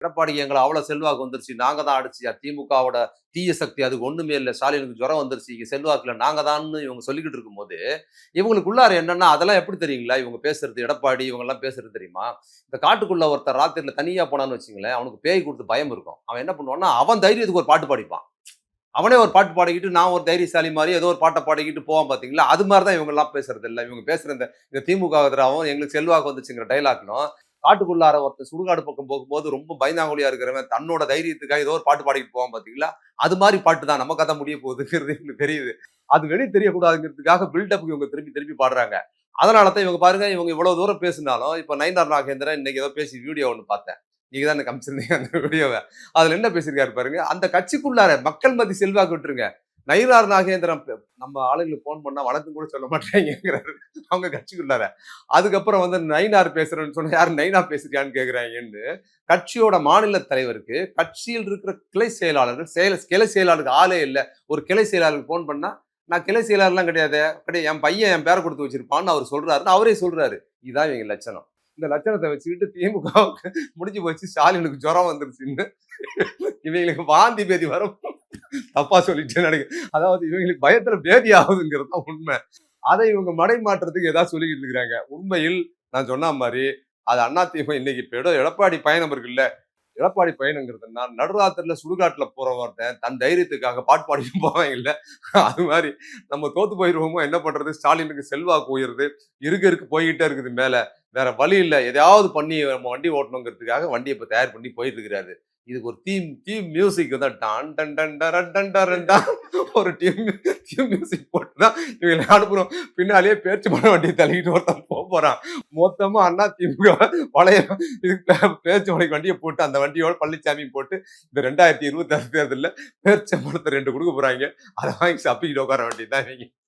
எடப்பாடி எங்களை அவ்வளவு செல்வாக்கு வந்துருச்சு, நாங்க தான் அடிச்சு திமுகவோட தீய சக்தி அதுக்கு ஒண்ணுமே இல்ல, ஸ்டாலினுக்கு ஜுரம் வந்துருச்சு, இங்க செல்வாக்குல நாங்க தான்னு இவங்க சொல்லிக்கிட்டு இருக்கும்போது இவங்களுக்குள்ளார என்னன்னா அதெல்லாம் எப்படி தெரியுங்களா? இவங்க பேசுறது எடப்பாடி இவங்க எல்லாம் பேசுறது தெரியுமா? இந்த காட்டுக்குள்ள ஒருத்தர் ராத்திரில தனியா போனான்னு வச்சுங்களேன், அவனுக்கு பேய் கொடுத்து பயம் இருக்கும். அவன் என்ன பண்ணுவான்னா அவன் தைரியத்துக்கு ஒரு பாட்டு பாடிப்பான். அவனே ஒரு பாட்டு பாடிக்கிட்டு நான் ஒரு தைரியசாலி மாதிரி ஏதோ ஒரு பாட்டை பாடிக்கிட்டு போவான் பாத்தீங்களா? அது மாதிரி தான் இவங்க எல்லாம் பேசுறது இல்ல. இவங்க பேசுற இந்த திமுக எங்களுக்கு செல்வாக்கு வந்துச்சுங்கிற டைலாக்னும் காட்டுக்குள்ளார ஒருத்தர் சுடுகாடு பக்கம் போகும்போது ரொம்ப பயந்தாங்குழியா இருக்கிறவன் தன்னோட தைரியத்துக்காக ஏதோ ஒரு பாட்டு பாடிக்கிட்டு போவான் பாத்தீங்களா? அது மாதிரி பாட்டு தான் நம்ம கதை முடிய போகுதுங்கிறது எனக்கு தெரியுது. அது வெளிய தெரியக்கூடாதுங்கிறதுக்காக பில்டப்புக்கு இவங்க திருப்பி திருப்பி பாடுறாங்க. அதனால தான் இவங்க பாருங்க, இவங்க இவ்வளவு தூரம் பேசினாலும் இப்ப நயினார் நாகேந்திரன் இன்னைக்கு ஏதோ பேசி வீடியோ ஒண்ணு பார்த்தேன். நீங்க தான் எனக்கு அனுப்பிச்சிருந்தீங்க அந்த வீடியோவ. அதுல என்ன பேசியிருக்காரு பாருங்க. அந்த கட்சிக்குள்ளார மக்கள் மத்தி செல்வாக்கு விட்டுருங்க. நயினார் நாகேந்திரன் நம்ம ஆளுங்களுக்கு போன் பண்ணா வணக்கம் கூட சொல்ல மாட்டாங்கிறாரு. அவங்க கட்சிக்குள்ளார. அதுக்கப்புறம் வந்து நயினார் பேசுறேன்னு சொன்னா யாரு நயினா பேசுறியான்னு கேக்குறாங்கன்னு கட்சியோட மாநில தலைவருக்கு கட்சியில் இருக்கிற கிளை செயலாளர்கள் கிளை செயலாளருக்கு ஆளே இல்ல. ஒரு கிளை செயலாளருக்கு போன் பண்ணா நான் கிளை செயலாளர்லாம் கிடையாது. என் பையன் என் பேரை கொடுத்து வச்சிருப்பான்னு அவர் சொல்றாருன்னு அவரே சொல்றாரு. இதான் இவங்க லட்சணம். இந்த லட்சணத்தை வச்சுக்கிட்டு திமுகவுக்கு முடிஞ்சு போச்சு, ஸ்டாலினுக்கு ஜுரம் வந்துருச்சுன்னு இவங்களுக்கு வாந்தி பேதி வரும். தப்பா சொல்லிட்டேன்னு நினைக்கிறேன். அதாவது இவங்களுக்கு பயத்துல பேதி ஆகுதுங்கிறது தான் உண்மை. அதை இவங்க மடை மாற்றத்துக்கு ஏதாவது சொல்லிக்கிட்டு இருக்கிறாங்க. உண்மையில் நான் சொன்ன மாதிரி அது அதிமுக இன்னைக்கு இப்ப எடப்பாடி பயணம் இருக்குல்ல, எடப்பாடி பயணங்கிறதுனா நடுராத்திரில சுடுகாட்டுல போற ஒருத்தன் தன் தைரியத்துக்காக பாட்டு பாடிட்டு போவாங்க இல்ல, அது மாதிரி நம்ம தோத்து போயிருவோமோ என்ன பண்றது, ஸ்டாலினுக்கு செல்வாக்கு உயருது, இருக்கு போய்கிட்டே இருக்குது மேல, வேற வழி இல்ல, எதையாவது பண்ணி நம்ம வண்டி ஓட்டணுங்கிறதுக்காக வண்டியை இப்ப தயார் பண்ணி போயிட்டு இருக்கிறாரு. இதுக்கு ஒரு தீம் தீம் மியூசிக் தான் டான் டன் டன் டரன் டன் டரன் டான் ஒரு தீம் மியூசிக் போட்டு தான் இவங்களை அனுப்புறோம். பின்னாலேயே பேச்சு பண்ண வண்டியை தள்ளிக்கிட்டு ஒருத்தன் போறான். மொத்தமா அண்ணா திமுக பழைய பேச்சு மலைக்கு வண்டியை போட்டு அந்த வண்டியோட பழனிசாமி போட்டு இந்த 2026 தேர்தலில் பேச்சு பணத்தை 2 கொடுக்க போறாங்க. அதை வாங்கி சப்பிக்கிட்டு உட்கார வேண்டியதுதான் இவங்க.